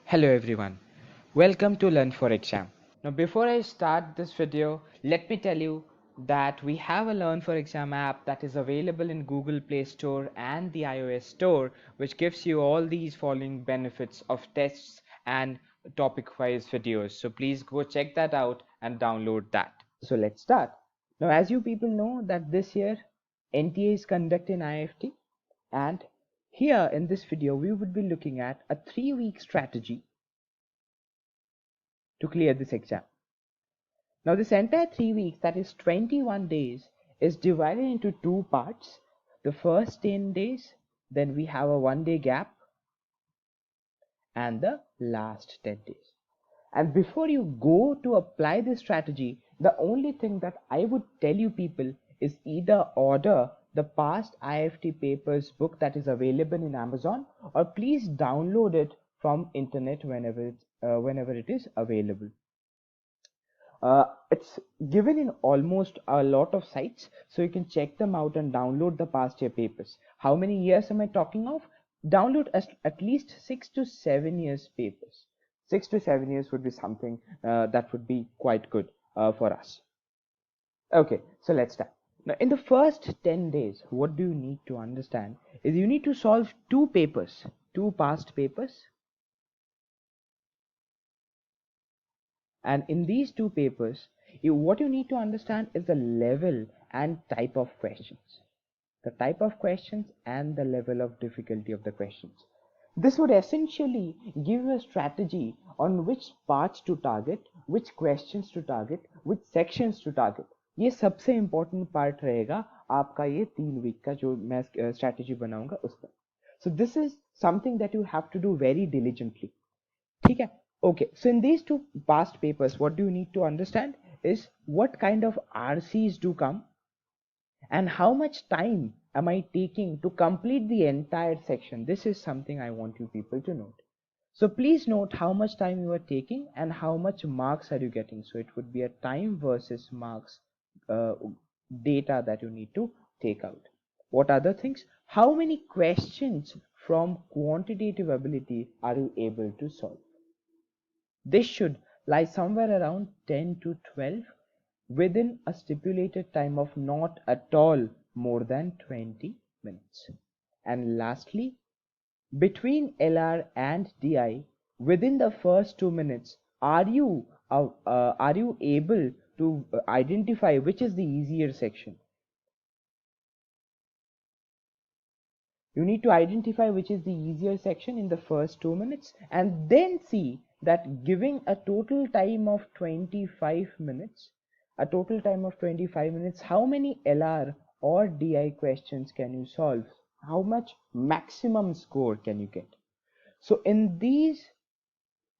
Hello everyone, welcome to Learn for Exam. Now before I start this video, let me tell you that we have a Learn for Exam app that is available in Google Play Store and the iOS Store, which gives you all these following benefits of tests and topic wise videos. So please go check that out and download that. So let's start. Now as you people know that this year NTA is conducting IIFT, and here in this video we would be looking at a 3-week strategy to clear this exam. Now this entire 3 weeks, that is 21 days, is divided into two parts. The first 10 days, then we have a 1-day gap, and the last 10 days. And before you go to apply this strategy, the only thing that I would tell you people is either order the past IIFT papers book that is available in Amazon, or please download it from internet whenever it is available. It's given in almost a lot of sites, so you can check them out and download the past year papers. How many years am I talking of? Download at least 6 to 7 years papers. 6 to 7 years would be something that would be quite good for us. Okay, so let's start. Now in the first 10 days, what do you need to understand is you need to solve two papers, two past papers. And in these two papers, what you need to understand is the level and type of questions. The type of questions and the level of difficulty of the questions. This would essentially give you a strategy on which parts to target, which questions to target, which sections to target. ये सबसे important part रहेगा आपका ये 3 week का जो मैं strategy बनाऊंगा उसका. So this is something that you have to do very diligently. ठीक है? Okay, so in these two past papers, what do you need to understand is what kind of RCs do come and how much time am I taking to complete the entire section. This is something I want you people to note. So please note how much time you are taking and how much marks are you getting. So it would be a time versus marks data that you need to take out. What other things? How many questions from quantitative ability are you able to solve? This should lie somewhere around 10 to 12 within a stipulated time of not at all more than 20 minutes. And lastly, between LR and DI, within the first 2 minutes, are you able to identify which is the easier section? You need to identify which is the easier section in the first 2 minutes, and then see that giving a total time of 25 minutes, how many LR or DI questions can you solve? How much maximum score can you get? So in this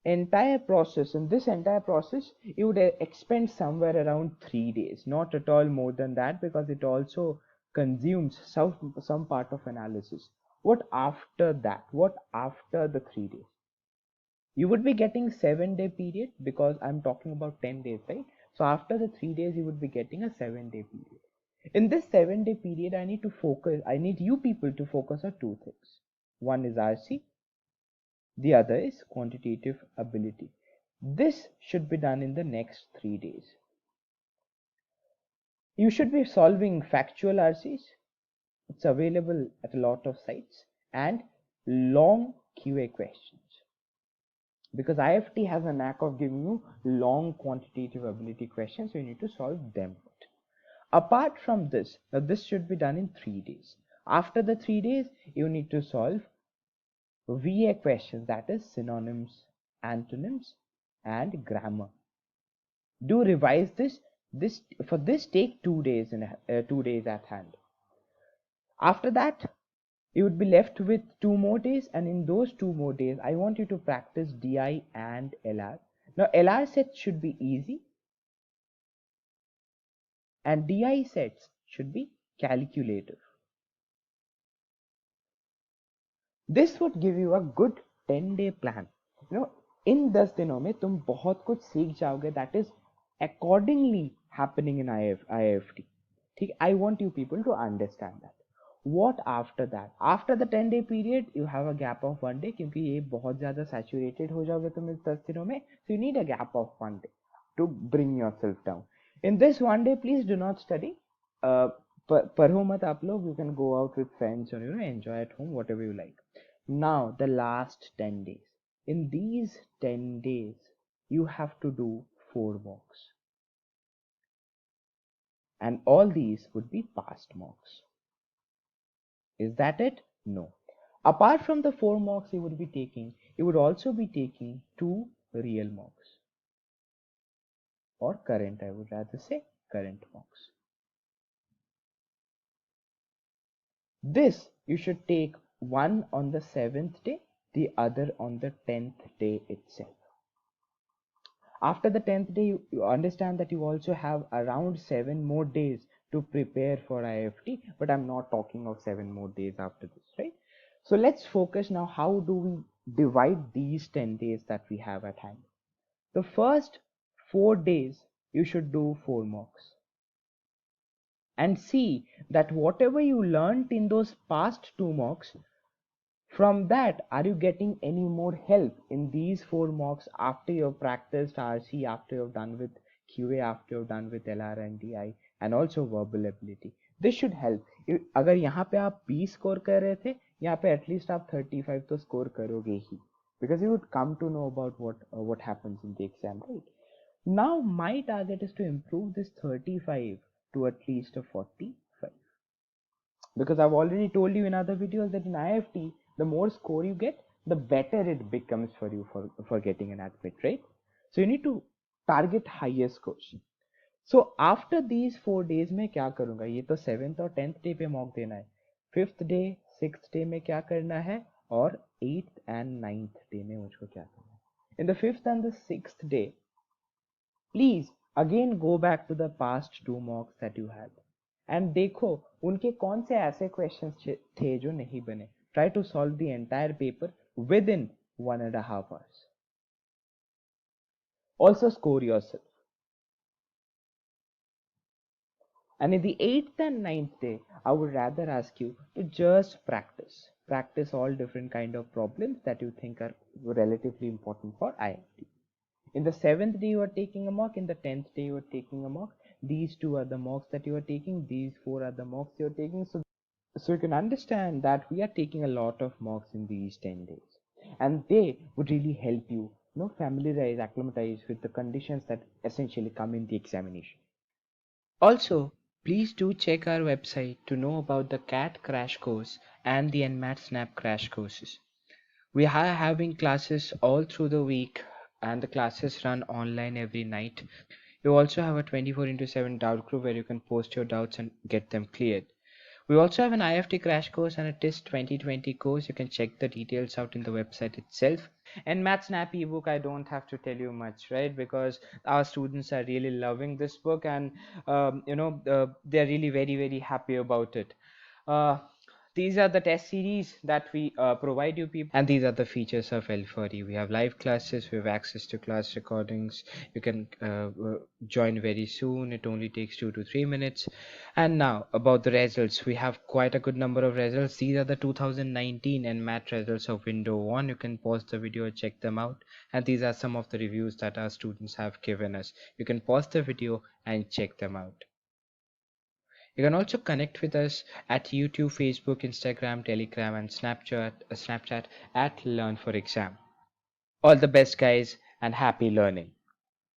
entire process, you would expend somewhere around 3 days, not at all more than that, because it also consumes some part of analysis. What after that? What after the 3 days? You would be getting 7-day period, because I'm talking about 10 days, right? So after the 3 days, you would be getting a 7-day period. In this 7-day period, I need you people to focus on two things. One is RC, the other is quantitative ability. This should be done in the next 3 days. You should be solving factual RCs. It's available at a lot of sites, and long QA questions, because IIFT has a knack of giving you long quantitative ability questions, so you need to solve them. Apart from this, now this should be done in 3 days. After the 3 days, you need to solve VA questions, that is synonyms, antonyms, and grammar. Do revise this. For this take 2 days 2 days at hand. After that, you would be left with 2 more days, and in those 2 more days, I want you to practice DI and LR. Now LR sets should be easy, and DI sets should be calculative. This would give you a good 10-day plan. In 10 दिनों में तुम बहुत कुछ सीख जाओगे. That is accordingly happening in IIFT. I want you people to understand that. what after that? After the 10-day period you have a gap of 1 day, क्योंकि ये बहुत ज़्यादा saturated हो जाओगे तुम इस 10 दिनों में, so you need a gap of 1 day to bring yourself down. In this 1 day please do not study, पढ़ो मत आप लोग, you can go out with friends or enjoy at home, whatever you like. Now the last 10 days, in these 10 days you have to do 4 mocks, and all these would be past mocks. Is that it? No. Apart from the 4 mocks you would be taking, you would also be taking 2 real mocks, or current, I would rather say current mocks. This you should take one on the 7th day, the other on the 10th day itself. After the 10th day you understand that you also have around 7 more days to prepare for IIFT, but I'm not talking of 7 more days after this, right? So let's focus now, how do we divide these 10 days that we have at hand? The first 4 days you should do 4 mocks, and see that whatever you learnt in those past 2 mocks, from that, are you getting any more help in these 4 mocks after you've practiced RC, after you've done with QA, after you've done with LR and DI, and also verbal ability? This should help. अगर यहाँ पे आप 20 score कर रहे थे, यहाँ पे at least आप 35 तो स्कोर करोगे ही, because you would come to know about what happens in the exam, right? Now my target is to improve this 35 to at least a 45, because I've already told you in other videos that in IIFT, the more score you get, the better it becomes for you for getting an admit, right? So you need to target higher scores. So after these 4 days में क्या करूँगा? ये तो 7th और 10th day पे mock देना है. 5th day, 6th day में क्या करना है, और 8th and 9th day में मुझको क्या करना है? In the 5th and the 6th day, please again go back to the past 2 mocks that you had, and देखो उनके कौन से ऐसे questions थे जो नहीं बने. Try to solve the entire paper within 1.5 hours. Also score yourself. And in the 8th and 9th day, I would rather ask you to just practice. Practice all different kind of problems that you think are relatively important for IIT. In the 7th day you are taking a mock, in the 10th day you are taking a mock. These 2 are the mocks that you are taking, these 4 are the mocks you are taking. So you can understand that we are taking a lot of mocks in these 10 days, and they would really help you, familiarize, acclimatize with the conditions that essentially come in the examination. Also, please do check our website to know about the CAT crash course and the NMAT Snap crash courses. We are having classes all through the week, and the classes run online every night. You also have a 24/7 doubt group where you can post your doubts and get them cleared. We also have an IIFT crash course and a TIST 2020 course. You can check the details out in the website itself. And Math Snap ebook, I don't have to tell you much, right? Because our students are really loving this book, and they're really very, very happy about it. Uh, these are the test series that we provide you people, and these are the features of L40. We have live classes, we have access to class recordings. You can join very soon. It only takes 2 to 3 minutes. And now about the results, we have quite a good number of results. These are the 2019 and NMAT results of window 1. You can pause the video, check them out, and these are some of the reviews that our students have given us. You can pause the video and check them out. You can also connect with us at YouTube, Facebook, Instagram, Telegram, and Snapchat at Learn for Exam. All the best, guys, and happy learning.